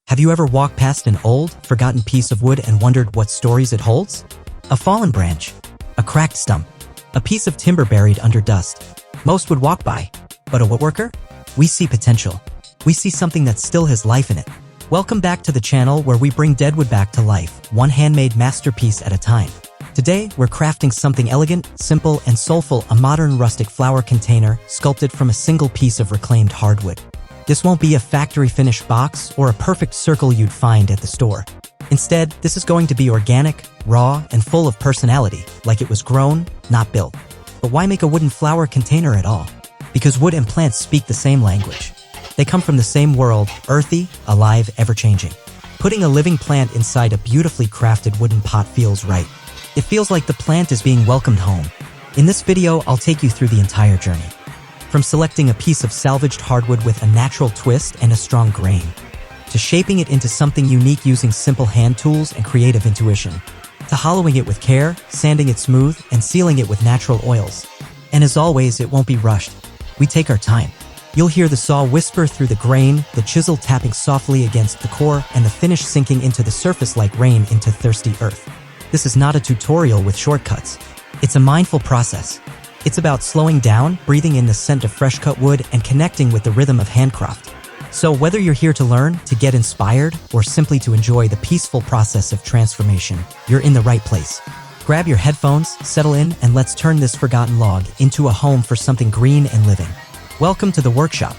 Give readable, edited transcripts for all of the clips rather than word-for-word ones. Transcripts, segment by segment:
Have you ever walked past an old, forgotten piece of wood and wondered what stories it holds? A fallen branch, a cracked stump, a piece of timber buried under dust. Most would walk by, but a woodworker? We see potential. We see something that still has life in it. Welcome back to the channel where we bring dead wood back to life, one handmade masterpiece at a time. Today, we're crafting something elegant, simple, and soulful, a modern rustic flower container sculpted from a single piece of reclaimed hardwood. This won't be a factory-finished box or a perfect circle you'd find at the store. Instead, this is going to be organic, raw, and full of personality, like it was grown, not built. But why make a wooden flower container at all? Because wood and plants speak the same language. They come from the same world, earthy, alive, ever-changing. Putting a living plant inside a beautifully crafted wooden pot feels right. It feels like the plant is being welcomed home. In this video, I'll take you through the entire journey. From selecting a piece of salvaged hardwood with a natural twist and a strong grain, to shaping it into something unique using simple hand tools and creative intuition, to hollowing it with care, sanding it smooth, and sealing it with natural oils. And as always, it won't be rushed. We take our time. You'll hear the saw whisper through the grain, the chisel tapping softly against the core, and the finish sinking into the surface like rain into thirsty earth. This is not a tutorial with shortcuts. It's a mindful process. It's about slowing down, breathing in the scent of fresh-cut wood, and connecting with the rhythm of handcraft. So whether you're here to learn, to get inspired, or simply to enjoy the peaceful process of transformation, you're in the right place. Grab your headphones, settle in, and let's turn this forgotten log into a home for something green and living. Welcome to the workshop.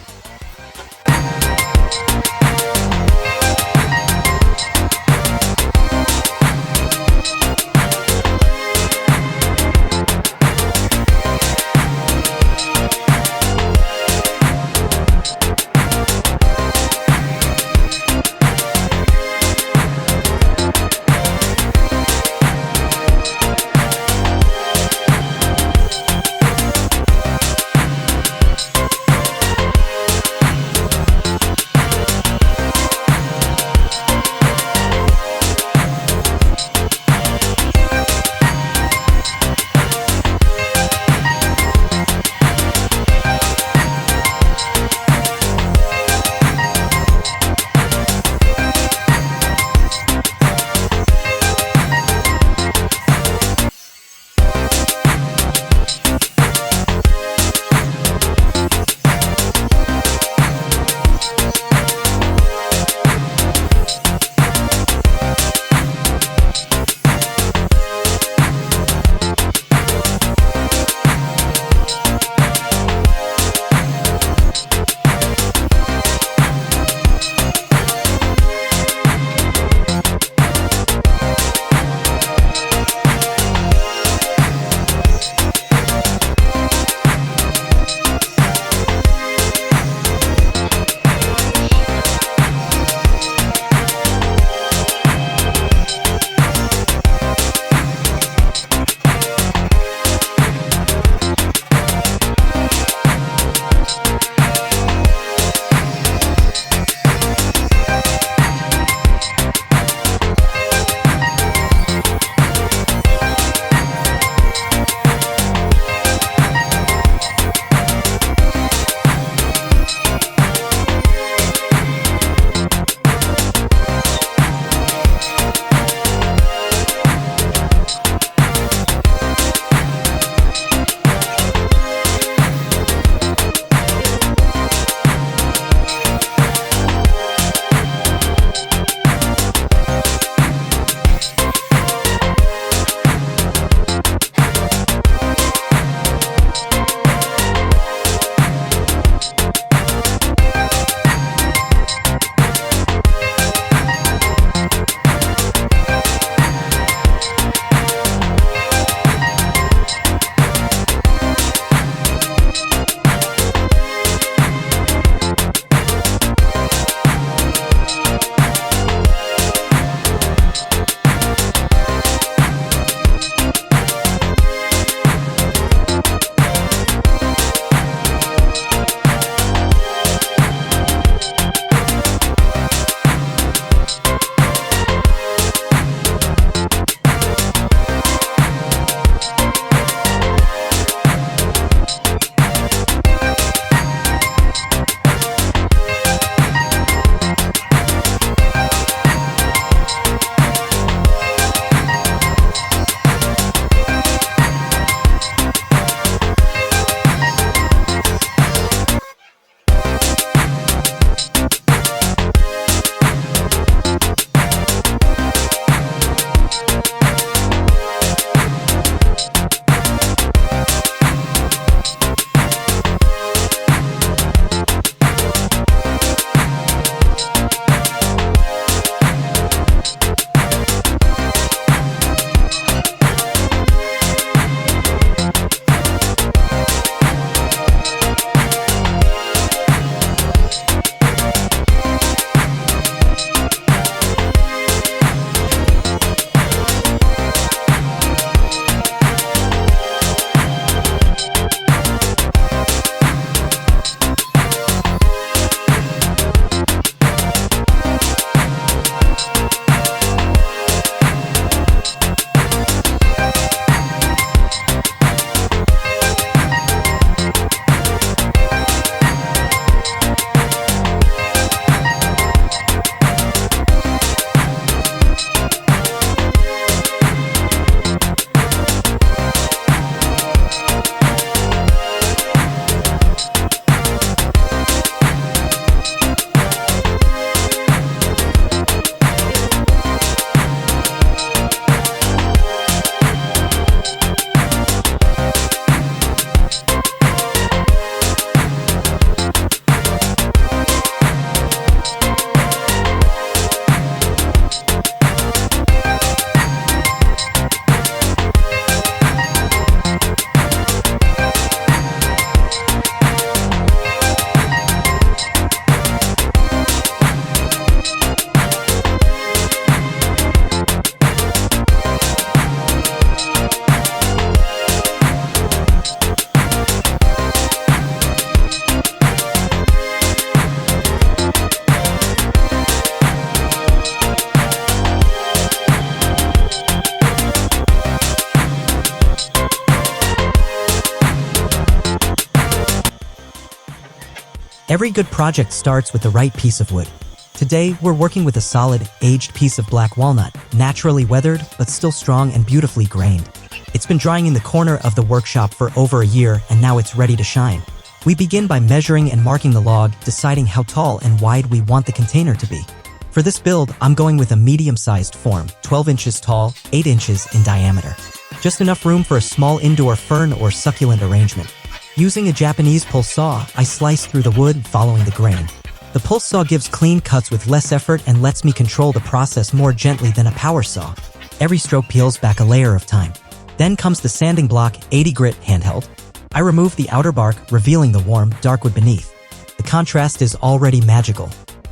Every good project starts with the right piece of wood. Today, we're working with a solid, aged piece of black walnut, naturally weathered, but still strong and beautifully grained. It's been drying in the corner of the workshop for over a year, and now it's ready to shine. We begin by measuring and marking the log, deciding how tall and wide we want the container to be. For this build, I'm going with a medium-sized form, 12 inches tall, 8 inches in diameter. Just enough room for a small indoor fern or succulent arrangement. Using a Japanese pulse saw, I slice through the wood following the grain. The pulse saw gives clean cuts with less effort and lets me control the process more gently than a power saw. Every stroke peels back a layer of time. Then comes the sanding block, 80 grit handheld. I remove the outer bark, revealing the warm, dark wood beneath. The contrast is already magical.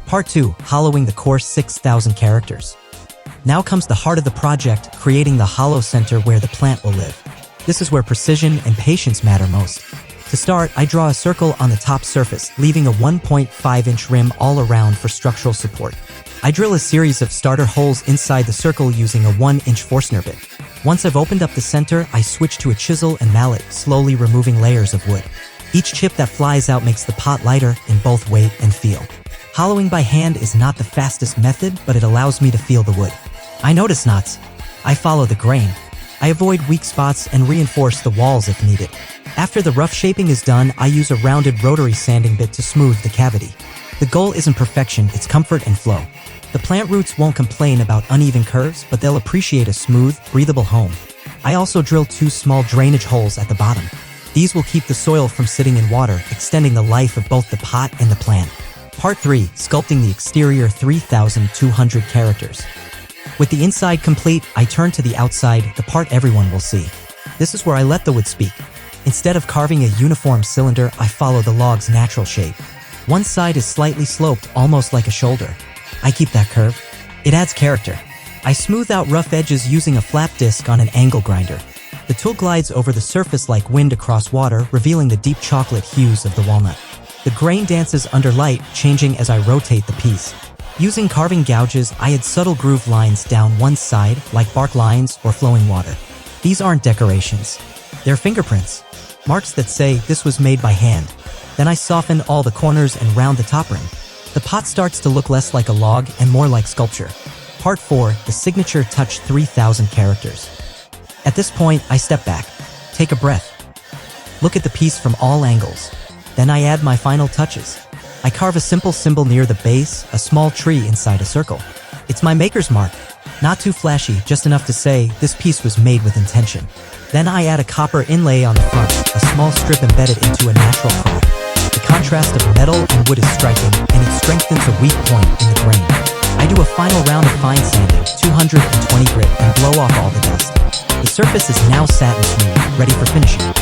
Part 2, hollowing the coarse 6,000 characters. Now comes the heart of the project, creating the hollow center where the plant will live. This is where precision and patience matter most. To start, I draw a circle on the top surface, leaving a 1.5-inch rim all around for structural support. I drill a series of starter holes inside the circle using a 1-inch Forstner bit. Once I've opened up the center, I switch to a chisel and mallet, slowly removing layers of wood. Each chip that flies out makes the pot lighter in both weight and feel. Hollowing by hand is not the fastest method, but it allows me to feel the wood. I notice knots. I follow the grain. I avoid weak spots and reinforce the walls if needed. After the rough shaping is done, I use a rounded rotary sanding bit to smooth the cavity. The goal isn't perfection, it's comfort and flow. The plant roots won't complain about uneven curves, but they'll appreciate a smooth, breathable home. I also drill 2 small drainage holes at the bottom. These will keep the soil from sitting in water, extending the life of both the pot and the plant. Part 3, sculpting the exterior 3,200 characters. With the inside complete, I turn to the outside, the part everyone will see. This is where I let the wood speak. Instead of carving a uniform cylinder, I follow the log's natural shape. One side is slightly sloped, almost like a shoulder. I keep that curve. It adds character. I smooth out rough edges using a flat disc on an angle grinder. The tool glides over the surface like wind across water, revealing the deep chocolate hues of the walnut. The grain dances under light, changing as I rotate the piece. Using carving gouges, I add subtle groove lines down one side, like bark lines or flowing water. These aren't decorations. They're fingerprints. Marks that say this was made by hand. Then I soften all the corners and round the top rim. The pot starts to look less like a log and more like sculpture. Part 4, the signature touch 3,000 characters. At this point, I step back, take a breath, look at the piece from all angles. Then I add my final touches. I carve a simple symbol near the base, a small tree inside a circle. It's my maker's mark. Not too flashy, just enough to say this piece was made with intention. Then I add a copper inlay on the front, a small strip embedded into a natural crack. The contrast of metal and wood is striking, and it strengthens a weak point in the grain. I do a final round of fine sanding, 220 grit, and blow off all the dust. The surface is now satin smooth, ready for finishing.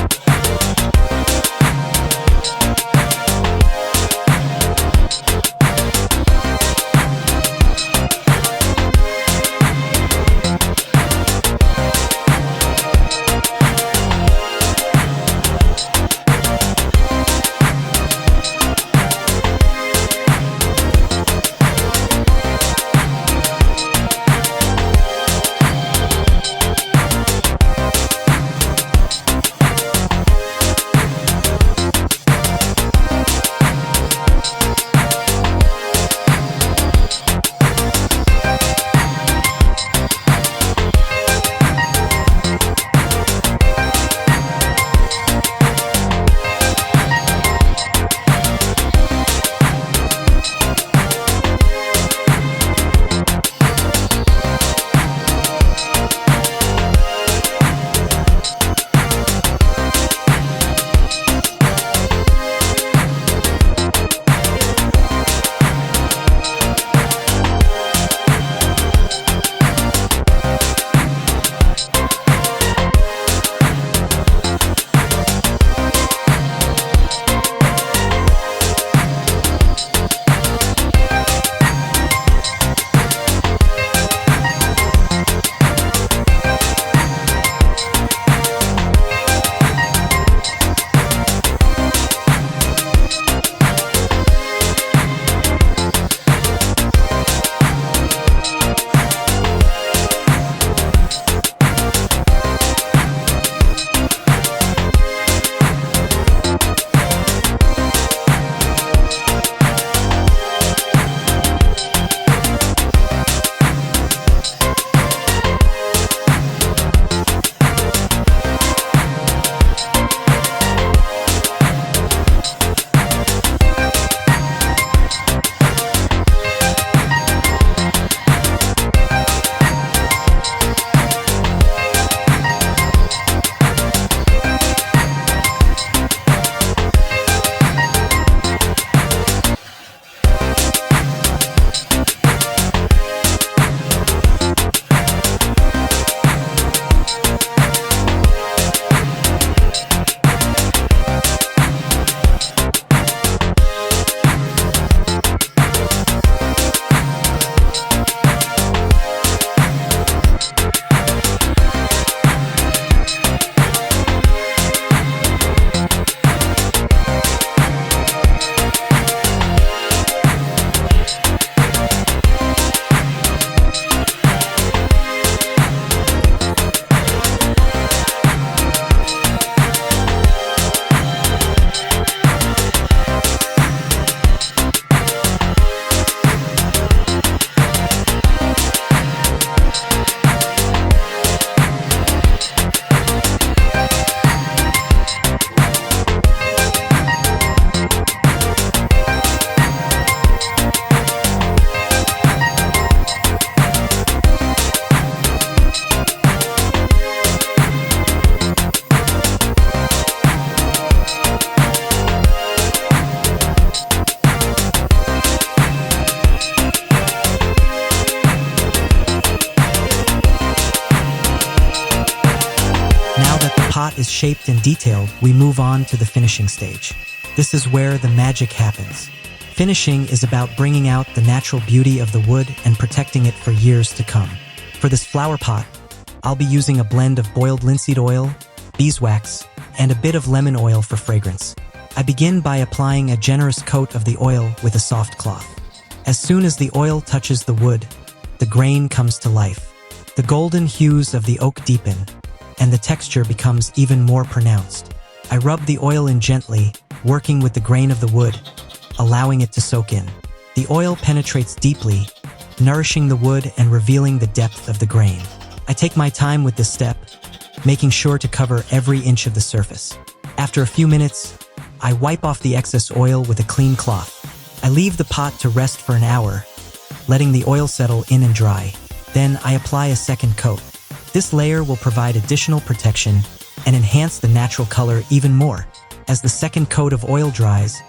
pot is shaped and detailed, we move on to the finishing stage. This is where the magic happens. Finishing is about bringing out the natural beauty of the wood and protecting it for years to come. For this flower pot, I'll be using a blend of boiled linseed oil, beeswax, and a bit of lemon oil for fragrance. I begin by applying a generous coat of the oil with a soft cloth. As soon as the oil touches the wood, the grain comes to life. The golden hues of the oak deepen, and the texture becomes even more pronounced. I rub the oil in gently, working with the grain of the wood, allowing it to soak in. The oil penetrates deeply, nourishing the wood and revealing the depth of the grain. I take my time with this step, making sure to cover every inch of the surface. After a few minutes, I wipe off the excess oil with a clean cloth. I leave the pot to rest for an hour, letting the oil settle in and dry. Then I apply a second coat. This layer will provide additional protection and enhance the natural color even more. As the second coat of oil dries,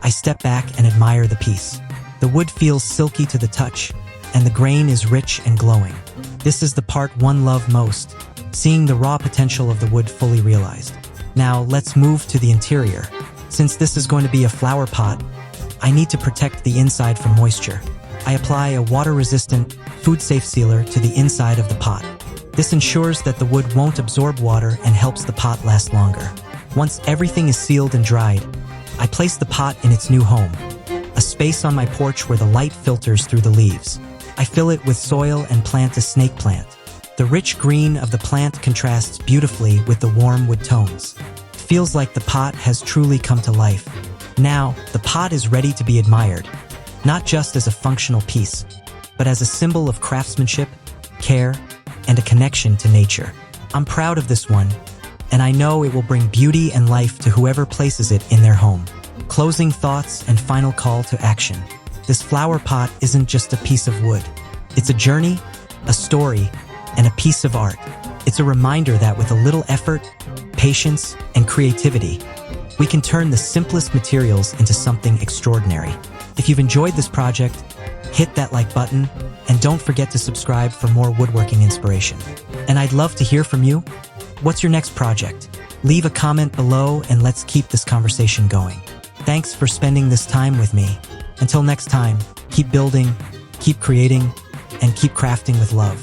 I step back and admire the piece. The wood feels silky to the touch, and the grain is rich and glowing. This is the part one love most, seeing the raw potential of the wood fully realized. Now let's move to the interior. Since this is going to be a flower pot, I need to protect the inside from moisture. I apply a water-resistant, food-safe sealer to the inside of the pot. This ensures that the wood won't absorb water and helps the pot last longer. Once everything is sealed and dried, I place the pot in its new home, a space on my porch where the light filters through the leaves. I fill it with soil and plant a snake plant. The rich green of the plant contrasts beautifully with the warm wood tones. It feels like the pot has truly come to life. Now, the pot is ready to be admired, not just as a functional piece, but as a symbol of craftsmanship, care, and a connection to nature. I'm proud of this one, and I know it will bring beauty and life to whoever places it in their home. Closing thoughts and final call to action. This flower pot isn't just a piece of wood. It's a journey, a story, and a piece of art. It's a reminder that with a little effort, patience, and creativity, we can turn the simplest materials into something extraordinary. If you've enjoyed this project, hit that like button, and don't forget to subscribe for more woodworking inspiration. And I'd love to hear from you. What's your next project? Leave a comment below and let's keep this conversation going. Thanks for spending this time with me. Until next time, keep building, keep creating, and keep crafting with love.